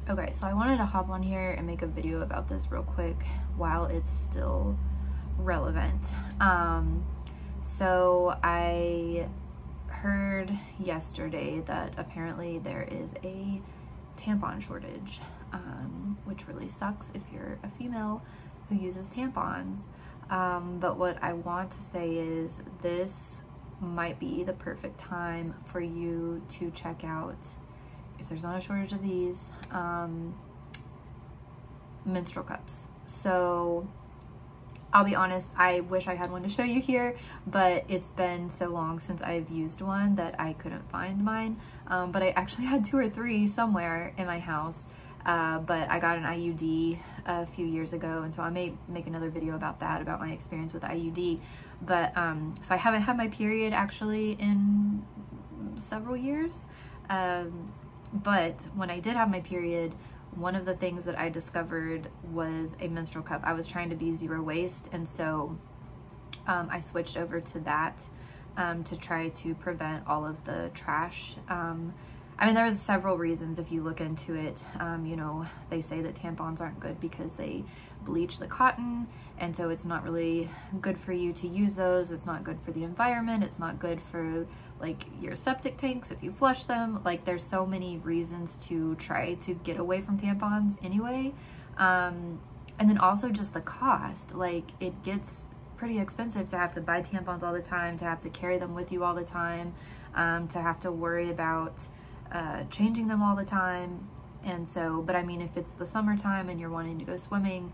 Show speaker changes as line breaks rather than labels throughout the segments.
Okay, so I wanted to hop on here and make a video about this real quick while it's still relevant. So I heard yesterday that apparently there is a tampon shortage, which really sucks if you're a female who uses tampons. But what I want to say is this might be the perfect time for you to check out, if there's not a shortage of these, menstrual cups. So I'll be honest, I wish I had one to show you here, but it's been so long since I've used one that I couldn't find mine. But I actually had 2 or 3 somewhere in my house. But I got an IUD a few years ago, and so I may make another video about that, about my experience with IUD. But so I haven't had my period actually in several years. But when I did have my period, one of the things that I discovered was a menstrual cup. I was trying to be zero waste, and so I switched over to that to try to prevent all of the trash. I mean, there's several reasons if you look into it. You know, they say that tampons aren't good because they bleach the cotton, and so it's not really good for you to use those. It's not good for the environment. It's not good for like your septic tanks if you flush them. Like, there's so many reasons to try to get away from tampons anyway. And then also just the cost. Like, it gets pretty expensive to have to buy tampons all the time, to have to carry them with you all the time, to have to worry about changing them all the time. And so, but I mean, if it's the summertime and you're wanting to go swimming,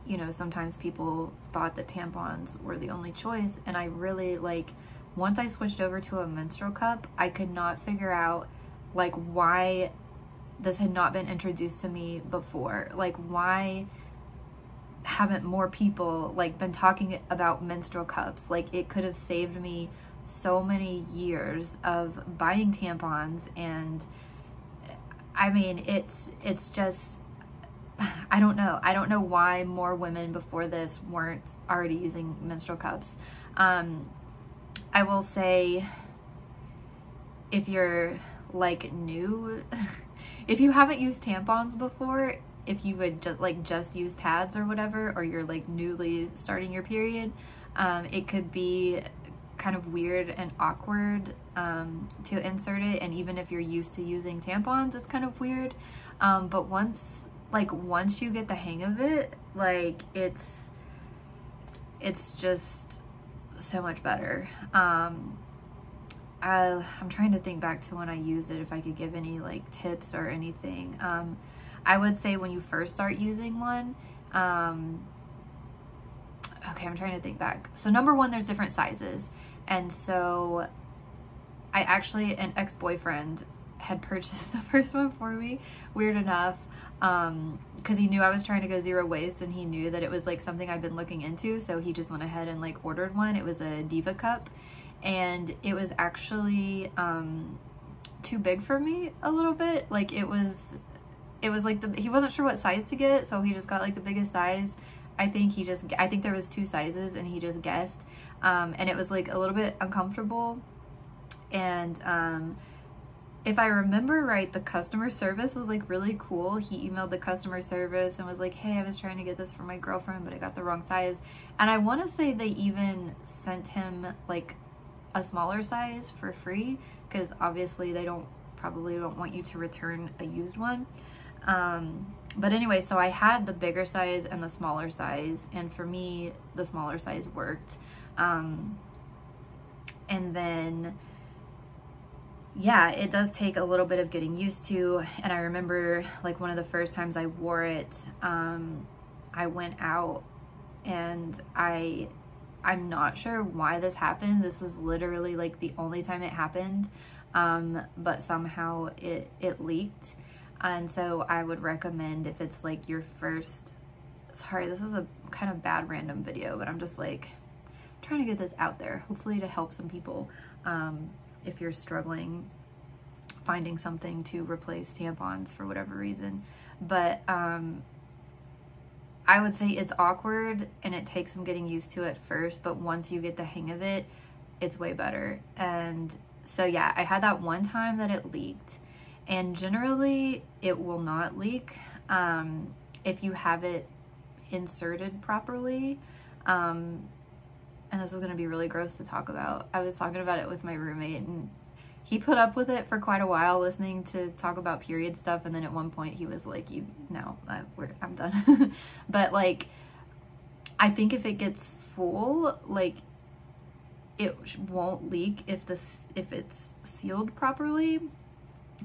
you know, sometimes people thought that tampons were the only choice. And I really, like, once I switched over to a menstrual cup, I could not figure out like why this had not been introduced to me before. Like, why haven't more people like been talking about menstrual cups? Like, it could have saved me so many years of buying tampons. And I mean, it's just, I don't know why more women before this weren't already using menstrual cups. I will say, if you're like new, if you haven't used tampons before, if you would just use pads or whatever, or you're like newly starting your period, it could be kind of weird and awkward to insert it. And even if you're used to using tampons, it's kind of weird. But once you get the hang of it, like, it's just so much better. I'm trying to think back to when I used it, if I could give any like tips or anything. I would say when you first start using one, okay, I'm trying to think back. So number one, there's different sizes. And so I actually, an ex-boyfriend had purchased the first one for me, weird enough, because he knew I was trying to go zero waste, and he knew that it was like something I've been looking into, so he just went ahead and like ordered one. It was a Diva Cup, and it was actually too big for me a little bit. Like, it was like he wasn't sure what size to get, so he just got like the biggest size. I think there was 2 sizes, and he just guessed. And it was like a little bit uncomfortable. And if I remember right, the customer service was like really cool. He emailed the customer service and was like, hey, I was trying to get this for my girlfriend, but I got the wrong size. And I want to say they even sent him like a smaller size for free, because obviously they probably don't want you to return a used one. But anyway, so I had the bigger size and the smaller size, and for me, the smaller size worked. And then, yeah, it does take a little bit of getting used to. And I remember like one of the first times I wore it, I went out, and I'm not sure why this happened. This is literally like the only time it happened. But somehow it leaked. And so I would recommend, if it's like your first, sorry, this is a kind of bad random video, but I'm just like trying to get this out there, hopefully to help some people, if you're struggling finding something to replace tampons for whatever reason. But I would say it's awkward and it takes some getting used to at first, but once you get the hang of it, it's way better. And so yeah, I had that one time that it leaked, and generally it will not leak if you have it inserted properly. And this is going to be really gross to talk about. I was talking about it with my roommate, and he put up with it for quite a while, listening to talk about period stuff, and then at one point he was like, I'm done. But like, I think if it gets full, like, it won't leak if it's sealed properly.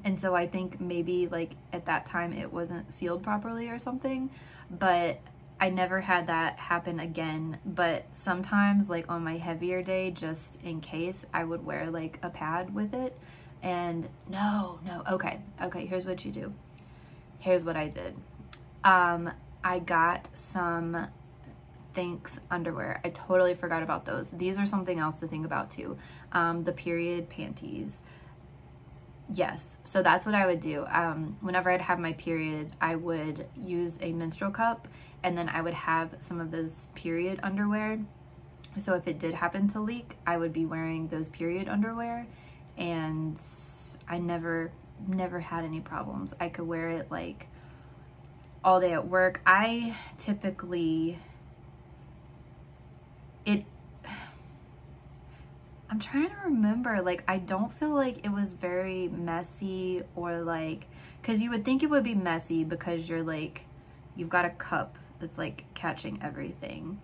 And so I think maybe like at that time it wasn't sealed properly or something, but I never had that happen again. But sometimes, like on my heavier day, just in case, I would wear like a pad with it. And okay, here's what you do. Here's what I did. I got some THINX underwear. I totally forgot about those. These are something else to think about too. The period panties. Yes, so that's what I would do. Whenever I'd have my period, I would use a menstrual cup, and then I would have some of those period underwear. So if it did happen to leak, I would be wearing those period underwear, and I never had any problems. I could wear it like all day at work. I typically, I'm trying to remember, like, I don't feel like it was very messy, or like, because you would think it would be messy because you're like, you've got a cup that's like catching everything.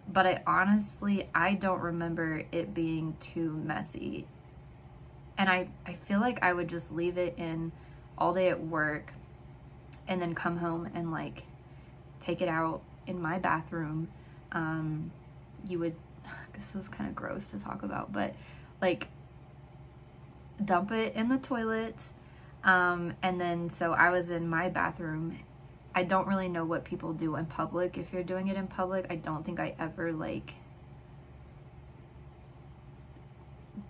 But I don't remember it being too messy. And I feel like I would just leave it in all day at work, and then come home and like take it out in my bathroom. You would, this is kind of gross to talk about, but like dump it in the toilet. And then, so I was in my bathroom. I don't really know what people do in public. If you're doing it in public, I don't think I ever like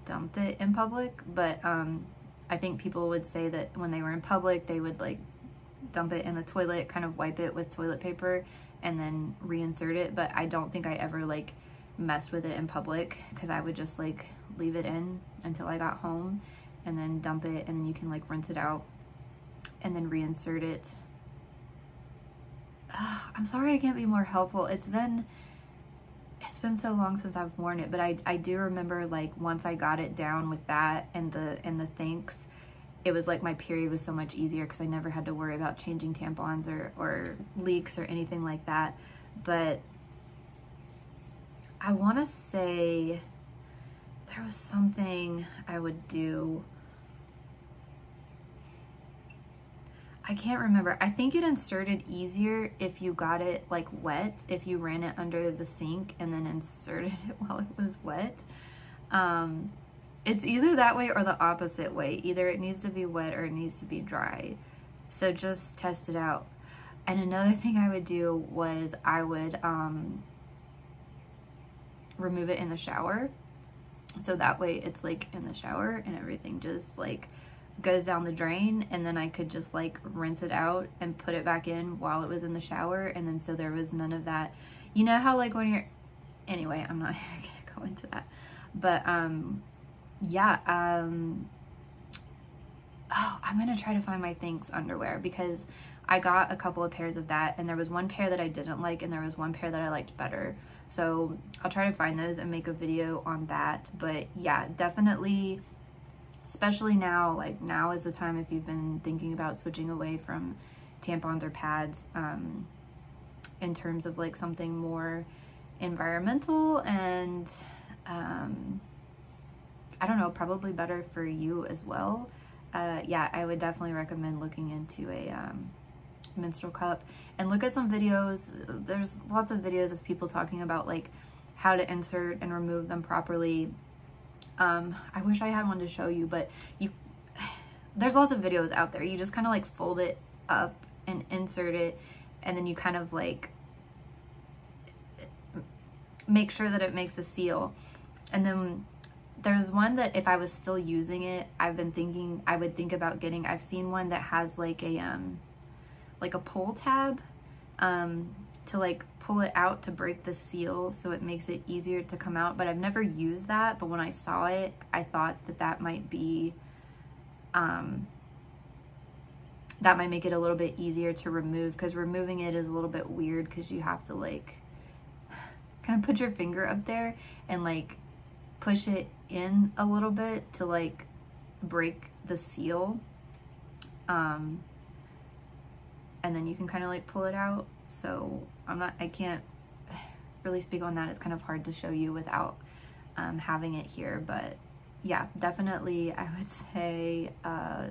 dumped it in public, but I think people would say that when they were in public, they would like dump it in the toilet, kind of wipe it with toilet paper, and then reinsert it. But I don't think I ever like messed with it in public, because I would just like leave it in until I got home, and then dump it, and then you can like rinse it out and then reinsert it. I'm sorry I can't be more helpful. It's been so long since I've worn it, but I do remember like once I got it down with that and the THINX, it was like my period was so much easier because I never had to worry about changing tampons or leaks or anything like that. But I want to say there was something I would do. I can't remember. I think it inserted easier if you got it like wet, if you ran it under the sink and then inserted it while it was wet. It's either that way or the opposite way. Either it needs to be wet or it needs to be dry. So just test it out. And another thing I would do was I would remove it in the shower. So that way it's like in the shower and everything just like goes down the drain, and then I could just like rinse it out and put it back in while it was in the shower. And then so there was none of that, you know how like when you're, anyway, I'm not gonna go into that, but yeah, oh, I'm gonna try to find my THINX underwear, because I got a couple of pairs of that, and there was one pair that I didn't like, and there was one pair that I liked better. So I'll try to find those and make a video on that. But yeah, definitely, especially now, like now is the time if you've been thinking about switching away from tampons or pads, in terms of like something more environmental and I don't know, probably better for you as well. Yeah, I would definitely recommend looking into a menstrual cup and look at some videos. There's lots of videos of people talking about like how to insert and remove them properly. I wish I had one to show you, but there's lots of videos out there. You just kind of like fold it up and insert it, and then you kind of like make sure that it makes a seal. And then there's one that if I was still using it, I've been thinking I would think about getting. I've seen one that has like a pull tab to like pull it out to break the seal, so it makes it easier to come out. But I've never used that, but when I saw it, I thought that that might be that might make it a little bit easier to remove, because removing it is a little bit weird because you have to like kind of put your finger up there and like push it in a little bit to like break the seal. And then you can kind of like pull it out. So I can't really speak on that. It's kind of hard to show you without having it here, but yeah, definitely I would say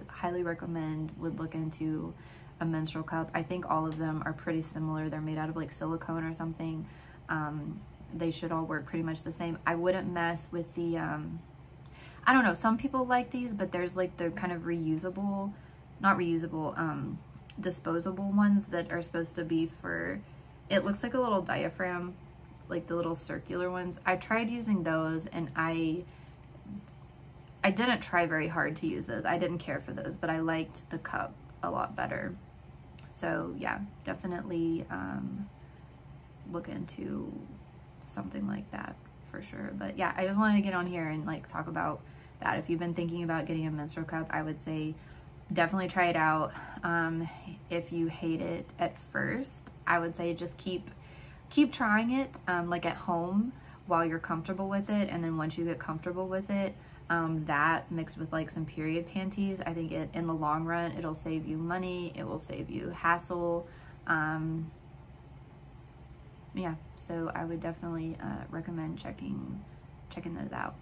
highly recommend, would look into a menstrual cup. I think all of them are pretty similar. They're made out of like silicone or something. They should all work pretty much the same. I wouldn't mess with the I don't know, some people like these, but there's like the kind of reusable, not reusable, disposable ones that are supposed to be for, it looks like a little diaphragm, like the little circular ones. I tried using those and I didn't try very hard to use those. I didn't care for those, but I liked the cup a lot better. So yeah, definitely look into something like that for sure. But yeah, I just wanted to get on here and like talk about that. If you've been thinking about getting a menstrual cup, I would say definitely try it out. If you hate it at first, I would say just keep trying it like at home while you're comfortable with it, and then once you get comfortable with it, that mixed with like some period panties, I think in the long run it'll save you money, it will save you hassle. Yeah, so I would definitely recommend checking those out.